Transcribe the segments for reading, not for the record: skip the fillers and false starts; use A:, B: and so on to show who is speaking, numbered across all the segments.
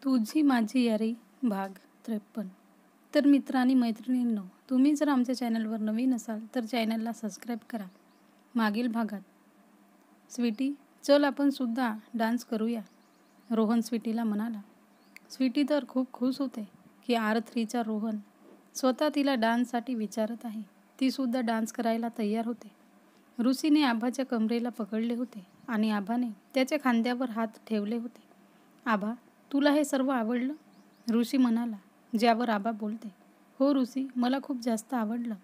A: तुझी माझी यारी भाग 53. तर मित्र आणि मैत्रिणींनो, तुम्ही जर आमच्या चॅनलवर नवीन असाल तर चॅनलला सबस्क्राईब करा. मागील भागात स्वीटी, चल आपण सुद्धा डान्स करूया, रोहन स्वीटीला म्हणाला. स्वीटी तर खूप खुश होते की R3चा रोहन स्वतः तिला डान्ससाठी विचारत आहे. ती सुद्धा डान्स करायला तयार होते. ऋषीने आभाच्या कमरेला पकडले होते आणि आभाने त्याच्या खांद्यावर हात ठेवले होते. आभा, तुला हे सर्व आवडलं? ऋषी म्हणाला, ज्यावर आबा बोलते. हो ऋषी, मला खूप जास्त आवडलं.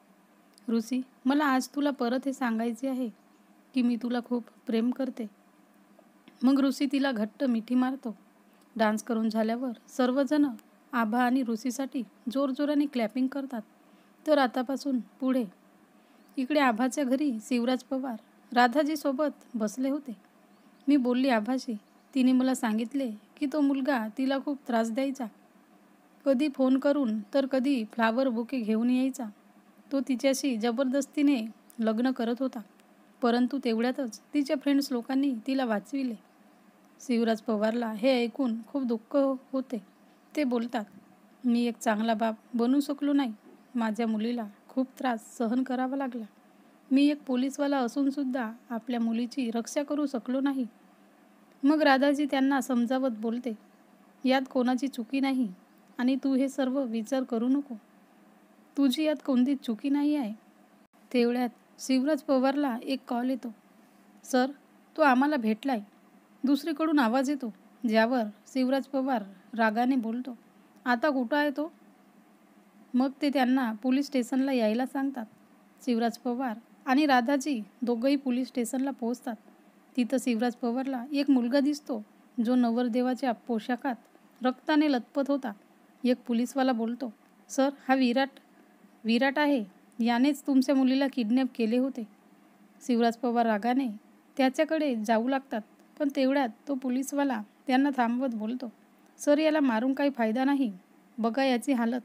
A: ऋषी, मला आज तुला परत हे सांगायचे आहे की मी तुला खूप प्रेम करते. मग ऋषी तिला घट्ट मिठी मारतो. डान्स करून झाल्यावर सर्वजण आभा आणि ऋषीसाठी जोरजोराने क्लॅपिंग करतात. तर आतापासून पुढे इकडे आभाच्या घरी शिवराज पवार राधाजीसोबत बसले होते. मी बोलली आभाशी. तिने मला सांगितले की तो मुलगा तिला खूप त्रास द्यायचा. कधी फोन करून तर कधी फ्लावर बुके घेऊन यायचा. तो तिच्याशी जबरदस्तीने लग्न करत होता. परंतु तेवढ्यातच तिच्या फ्रेंड्स लोकांनी तिला वाचविले. शिवराज पवारला हे ऐकून खूप दुःख होते. ते बोलतात, मी एक चांगला बाप बनू शकलो नाही. माझ्या मुलीला खूप त्रास सहन करावा लागला. मी एक पोलीसवाला असूनसुद्धा आपल्या मुलीची रक्षा करू शकलो नाही. मग राधाजी त्यांना समजावत बोलते, यात कोणाची चुकी नाही आणि तू हे सर्व विचार करू नको. तुझी यात कोणतीच चुकी नाही आहे. तेवढ्यात शिवराज पवारला एक कॉल येतो. सर, तो आम्हाला भेटलाय. दुसरीकडून आवाज येतो, ज्यावर शिवराज पवार रागाने बोलतो, आता कुठं आहे तो? मग ते त्यांना पोलीस स्टेशनला यायला सांगतात. शिवराज पवार आणि राधाजी दोघंही पोलीस स्टेशनला पोहोचतात. तिथं शिवराज पवारला एक मुलगा दिसतो, जो नवरदेवाच्या पोशाखात रक्ताने लथपथ होता. एक पोलीसवाला बोलतो, सर, हा विराट आहे. यानेच तुमच्या मुलीला किडनॅप केले होते. शिवराज पवार रागाने त्याच्याकडे जाऊ लागतात. पण तेवढ्यात तो पोलीसवाला त्यांना थांबवत बोलतो, सर, याला मारून काही फायदा नाही. बघा याची हालत.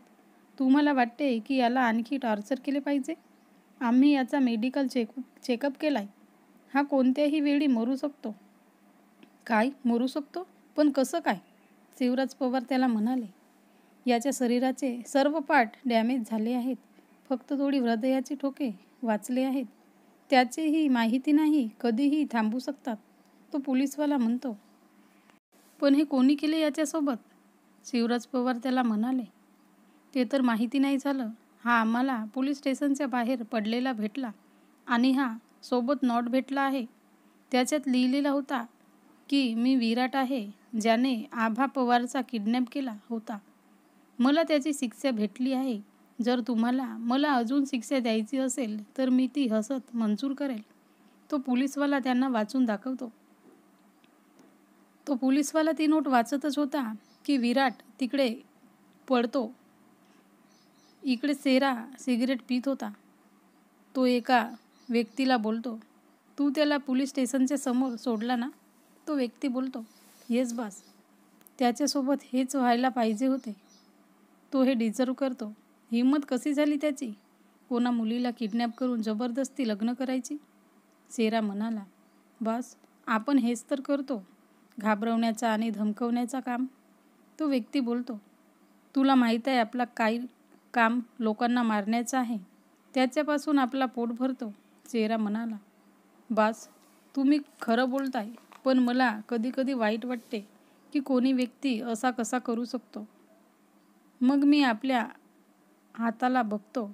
A: तुम्हाला वाटते की याला आणखी टॉर्चर केले पाहिजे? आम्ही याचा मेडिकल चेकअप केलाय. हा कोणत्याही वेळी मरू शकतो. काय मरू शकतो? पण कसं काय? शिवराज पवार त्याला म्हणाले, याच्या शरीराचे सर्व पार्ट डॅमेज झाले आहेत. फक्त थोडी हृदयाची ठोके वाचले आहेत. त्याचीही माहिती नाही, कधीही थांबू शकतात. तो पोलीसवाला म्हणतो, पण हे कोणी केले याच्यासोबत? शिवराज पवार त्याला म्हणाले, ते तर माहिती नाही झालं. हा आम्हाला पोलीस स्टेशनच्या बाहेर पडलेला भेटला आणि हा सोबत नोट भेटला आहे. त्याच्यात लिहिलेला होता की मी विराट आहे, ज्याने आभा पवारचा किडनॅप केला होता. मला त्याची शिक्षा भेटली आहे. जर तुम्हाला मला अजून शिक्षा द्यायची असेल तर मी ती हसत मंजूर करेल. तो पोलीसवाला त्यांना वाचून दाखवतो. तो पोलीसवाला ती नोट वाचतच होता की विराट तिकडे पडतो. इकडे सेरा सिगरेट पीत होता. तो एका व्यक्तीला बोलतो, तू त्याला पोलीस स्टेशनच्या समोर सोडला ना? तो व्यक्ती बोलतो, येस बॉस. त्याच्यासोबत हेच व्हायला पाहिजे होते. तो हे डिझर्व करतो. हिंमत कशी झाली त्याची, कोणा मुलीला किडनॅप करून जबरदस्ती लग्न करायची? सेरा म्हणाला, बॉस, आपण हेच तर करतो, घाबरवण्याचा आणि धमकवण्याचा काम. तो व्यक्ती बोलतो, तुला माहीत आहे आपला काय काम लोकांना मारण्याचं आहे. त्याच्यापासून आपला पोट भरतो. सेरा म्हणाला, बॉस, तुम्ही खरं बोलताय, पण मला कधी कधी वाईट वाटते की कोणी व्यक्ती असा कसा करू शकतो. मग मी आपल्या हाताला बघतो,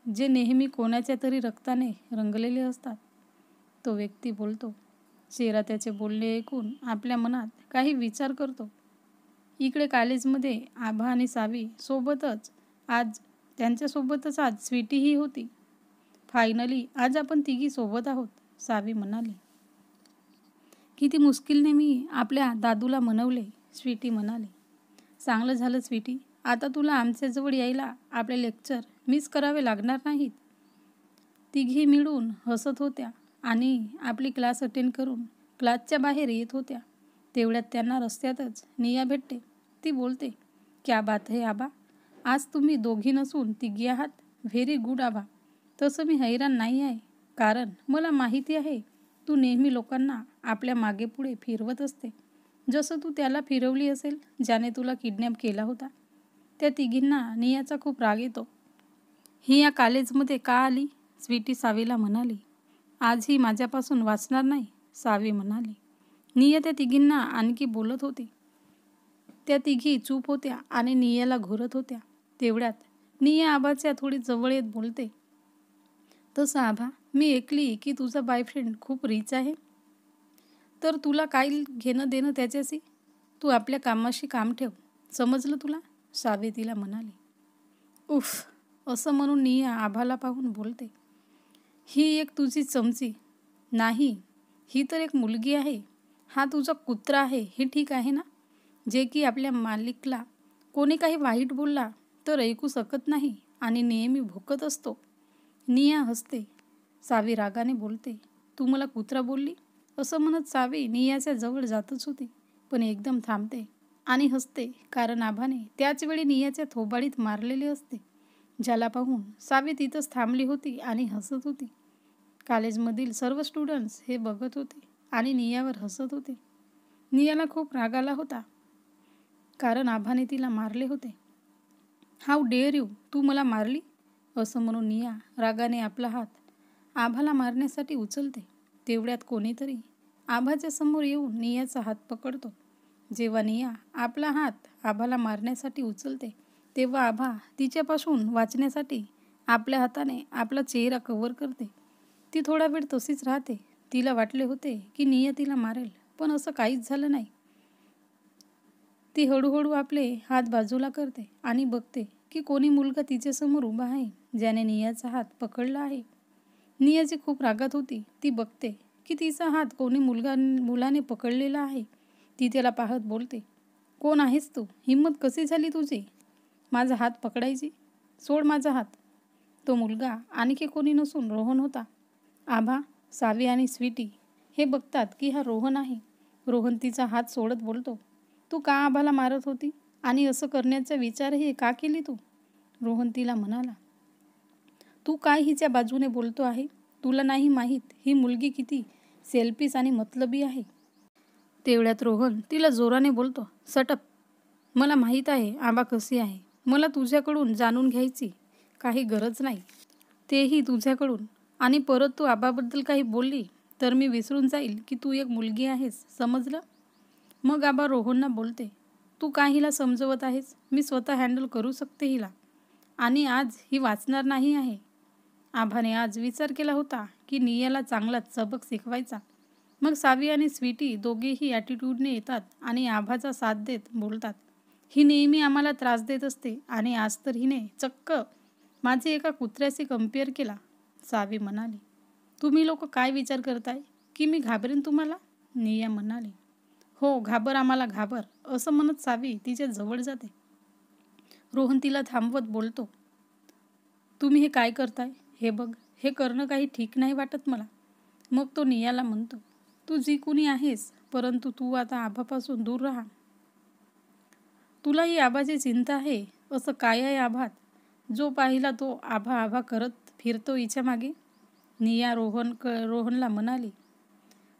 A: जे नेहमी कोणाच्या तरी रक्ताने रंगलेले असतात. तो व्यक्ती बोलतो. सेरा त्याचे बोलणे ऐकून आपल्या मनात काही विचार करतो. इकडे कॉलेजमध्ये आभा आणि सावी सोबतच त्यांच्यासोबतच आज स्वीटीही होती. फायनली आज आपण तिघी सोबत आहोत, सावी म्हणाली. किती मुश्किलने मी आपल्या दादूला मनवले, स्वीटी म्हणाली. चांगलं झालं स्वीटी, आता तुला आमच्याजवळ यायला आपले लेक्चर मिस करावे लागणार नाहीत. तिघी मिळून हसत होत्या आणि आपली क्लास अटेंड करून क्लासच्या बाहेर येत होत्या. तेवढ्यात त्यांना रस्त्यातच निया भेटते. ती बोलते, क्या बात है आबा, आज तुम्ही दोघी नसून तिघी आहात. व्हेरी गुड आबा. तसं मी हैराण नाही आहे, कारण मला माहिती आहे तू नेहमी लोकांना आपल्या मागे पुढे फिरवत असते. जसं तू त्याला फिरवली असेल ज्याने तुला किडनॅप केला होता. त्या तिघींना नियाचा खूप राग येतो. ही या कॉलेजमध्ये का आली? स्वीटी सावीला म्हणाली. आज ही माझ्यापासून वाचणार नाही, सावी म्हणाली. निया त्या तिघींना आणखी बोलत होती. त्या तिघी चूप होत्या आणि नियाला घोरत होत्या. तेवढ्यात निया आभाच्या थोडी जवळ येत बोलते. तसं आभा, मी ऐकली की तुझा बॉयफ्रेंड खूप रिच आहे. तर तुला काय घेणं देणं त्याच्याशी? तू आपल्या कामाशी काम ठेव, समजलं तुला? सावी तिला म्हणाली. उफ, असं म्हणून निया आभाला पाहून बोलते. ही एक तुझी चमची नाही, ही तर एक मुलगी आहे. हा तुझा कुत्रा आहे, हे ठीक आहे ना? जे की आपल्या मालिकला कोणी काही वाईट बोलला तर ऐकू शकत नाही आणि नेहमी भुकत असतो. निया हसते. सावी रागाने बोलते. तू मला कुत्रा बोलली? असं म्हणत सावी नियाच्या जवळ जातच होती, पण एकदम थांबते आणि हसते, कारण आभाने त्याच वेळी नियाच्या थोबाडीत मारलेले असते, ज्याला पाहून सावी तिथंच थांबली होती आणि हसत होती. कॉलेजमधील सर्व स्टुडंट्स हे बघत होते आणि नियावर हसत होते. नियाला खूप राग आला होता, कारण आभाने तिला मारले होते. हाऊ डेअर यू, तू मला मारली? असं म्हणून निया रागाने आपला हात आभाला मारण्यासाठी उचलते. तेवढ्यात कोणीतरी आभाच्या समोर येऊन नियाचा हात पकडतो. जेव्हा निया आपला हात आभाला मारण्यासाठी उचलते तेव्हा आभा तिच्यापासून वाचण्यासाठी आपल्या हाताने आपला चेहरा कव्हर करते. ती थोडा वेळ तशीच राहते. तिला वाटले होते की निया तिला मारेल, पण असं काहीच झालं नाही. ती हळूहळू आपले हात बाजूला करते आणि बघते की कोणी मुलगा तिच्यासमोर उभा आहे ज्याने नियाचा हात पकडला आहे. नियाची खूप रागात होती. ती बघते की तिचा हात कोणी मुलाने पकडलेला आहे. ती त्याला पाहत बोलते, कोण आहेस तू? हिंमत कशी झाली तुझी माझा हात पकडायची? सोड माझा हात. तो मुलगा आणखी कोणी नसून रोहन होता. आभा, सावी आणि स्वीटी हे बघतात की हा रोहन आहे. रोहन तिचा हात सोडत बोलतो, तू का आभाला मारत होती आणि असं करण्याचा विचारही का केली तू? रोहन तिला म्हणाला, तू काय हिच्या बाजूने बोलतो आहे? तुला नाही माहीत ही मुलगी किती सेल्फिश आणि मतलबी आहे? तेवढ्यात रोहन तिला जोराने बोलतो, सटप. मला माहीत आहे आबा कशी आहे. मला तुझ्याकडून जाणून घ्यायची काही गरज नाही, तेही तुझ्याकडून. आणि परत तू आबाबद्दल काही बोलली तर मी विसरून जाईल की तू एक मुलगी आहेस, समजलं? मग आबा रोहनला बोलते, तू का हिला समजवत आहेस? मी स्वतः हँडल करू शकते हिला, आणि आज ही वाचणार नाही आहे. आभाने आज विचार केला होता की नियाला चांगला सबक शिकवायचा. मग सावी आणि स्वीटी दोघेही ॲटिट्यूडने येतात आणि आभाचा साथ देत बोलतात, ही नेहमी आम्हाला त्रास देत असते आणि आज तर हिने चक्क माझे एका कुत्र्याशी कम्पेअर केला. सावी म्हणाली, तुम्ही लोक काय विचार करताय की मी घाबरेन तुम्हाला? निया म्हणाली, हो घाबर, आम्हाला घाबर. असं म्हणत सावी तिच्या जवळ जाते. रोहन तिला थांबवत बोलतो, तुम्ही हे काय करताय? हे बघ, हे करणं काही ठीक नाही वाटत मला. मग तो नियाला म्हणतो, तू जी कुणी आहेस, परंतु तू आता आभापासून दूर राहा. तुला ही आभाची चिंता आहे असं काय आहे आभात? जो पाहिला तो आभा आभा करत फिरतो हिच्या मागे. निया रोहनला म्हणाली.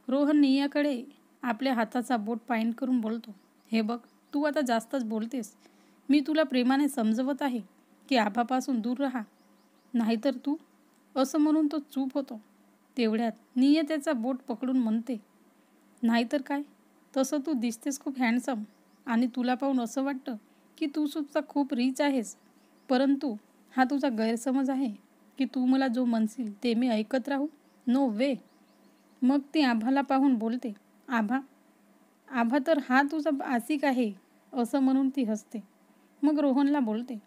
A: रोहन नियाकडे आपल्या हाताचा बोट पॉइंट करून बोलतो, हे बघ, तू आता जास्तच बोलतेस. मी तुला प्रेमाने समजवत आहे की आभापासून दूर राहा, नाहीतर तू. असं म्हणून तो चूप होतो. तेवढ्यात निया त्याचा बोट पकडून म्हणते, नाहीतर काय, तसं तू दिसतेस खूप हँडसम आणि तुला पाहून असं वाटतं की तू सुद्धा खूप रिच आहेस, परंतु हा तुझा गैरसमज आहे की तू मला जो म्हणशील ते मी ऐकत राहू. नो वे. मग ती आभाला पाहून बोलते, आभा तर हा तुझा आशिक आहे. असं म्हणून ती हसते. मग रोहनला बोलते,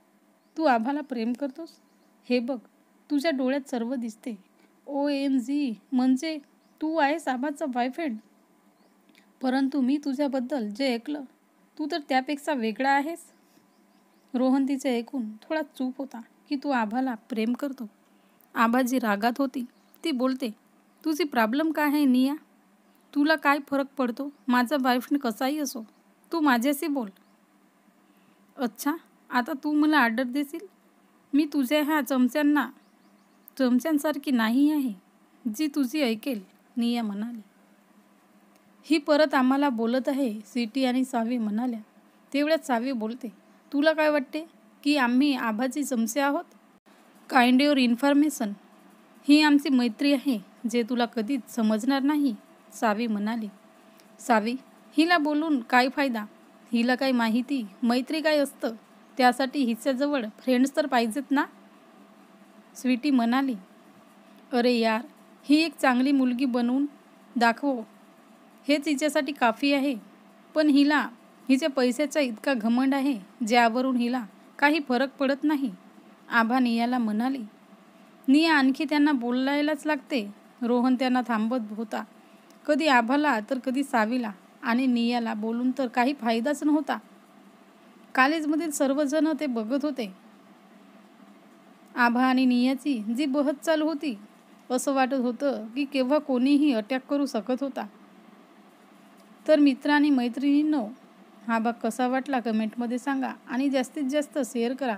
A: तू आभाला प्रेम करतोस? हे बघ, तुझ्या डोळ्यात सर्व दिसते. OMG, म्हणजे तू आहेस आभाचा बॉयफ्रेंड. परंतु मी तुझ्याबद्दल जे ऐकलं, तू तर त्यापेक्षा वेगळा आहेस. रोहन तिचे ऐकून थोडा चूप होता की तू आभाला प्रेम करतो. आभा जी रागात होती ती बोलते, तुझी प्रॉब्लेम काय आहे निया? तुला काय फरक पडतो माझा बॉयफ्रेंड कसाही असो? तू माझ्याशी बोल. अच्छा, आता तू मला ऑर्डर देशील? मी तुझ्या ह्या चमच्यांसारखी नाही आहे जी तुझी ऐकेल, निया म्हणाली. ही परत आम्हाला बोलत आहे, स्वीटी आणि सावी म्हणाल्या. तेवढ्यात सावी बोलते, तुला काय वाटते की आम्ही आभाची चमचे आहोत? Kind your information. ही आमची मैत्री आहे जे तुला कधीच समजणार नाही, सावी म्हणाली. सावी, हिला बोलून काय फायदा? हिला काय माहिती मैत्री काय असतं? त्यासाठी हिच्याजवळ फ्रेंड्स तर पाहिजेत ना, स्वीटी म्हणाली. अरे यार, ही एक चांगली मुलगी बनवून दाखव, हेच हिच्यासाठी काफी आहे. पण हिला हिच्या पैशाचा इतका घमंड आहे ज्यावरून हिला काही फरक पडत नाही, आभा नियाला म्हणाली. निया आणखी त्यांना बोलायलाच लागते. रोहन त्यांना थांबत होता, कधी आभाला तर कधी सावीला, आणि नियाला बोलून तर काही फायदाच नव्हता. कॉलेजमधील सर्वजण ते बघत होते. आभा आणि नियाची जी बहस चालू होती, असं वाटत होतं की केव्हा कोणीही अटॅक करू शकत होता. तर मित्र आणि मैत्रिणींनो, हा भाग कसा वाटला कमेंटमध्ये सांगा आणि जास्तीत जास्त शेअर करा.